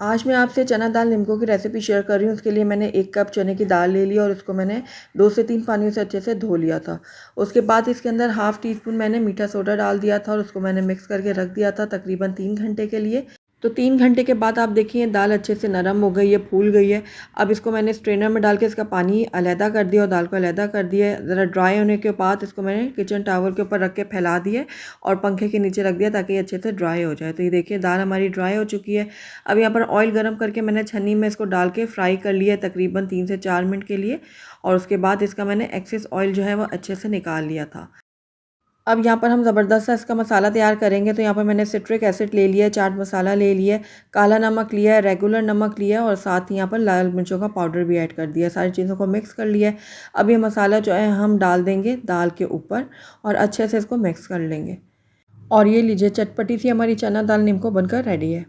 आज मैं आपसे चना दाल निम्को की रेसिपी शेयर कर रही हूँ। उसके लिए मैंने 1 कप चने की दाल ले ली और उसको मैंने 2 से 3 पानियों से अच्छे से धो लिया था। उसके बाद इसके अंदर हाफ़ टी स्पून मैंने मीठा सोडा डाल दिया था और उसको मैंने मिक्स करके रख दिया था तकरीबन 3 घंटे के लिए। तो 3 घंटे के बाद आप देखिए दाल अच्छे से नरम हो गई है, फूल गई है। अब इसको मैंने स्ट्रेनर में डाल के इसका पानी अलहदा कर दिया और दाल को अलहदा कर दिया है। ज़रा ड्राई होने के बाद इसको मैंने किचन टॉवल के ऊपर रख के फैला दिया और पंखे के नीचे रख दिया ताकि ये अच्छे से ड्राई हो जाए। तो ये देखिए दाल हमारी ड्राई हो चुकी है। अब यहाँ पर ऑयल गरम करके मैंने छन्नी में इसको डाल के फ्राई कर लिया तकरीबन 3 से 4 मिनट के लिए और उसके बाद इसका मैंने एक्सेस ऑयल जो है वो अच्छे से निकाल लिया था। अब यहाँ पर हम ज़बरदस्त सा इसका मसाला तैयार करेंगे। तो यहाँ पर मैंने सिट्रिक एसिड ले लिया है, चाट मसाला ले लिया है, काला नमक लिया है, रेगुलर नमक लिया है और साथ ही यहाँ पर लाल मिर्चों का पाउडर भी ऐड कर दिया है। सारी चीज़ों को मिक्स कर लिया है। अब ये मसाला जो है हम डाल देंगे दाल के ऊपर और अच्छे से इसको मिक्स कर लेंगे। और ये लीजिए चटपटी सी हमारी चना दाल निम्को बनकर रेडी है।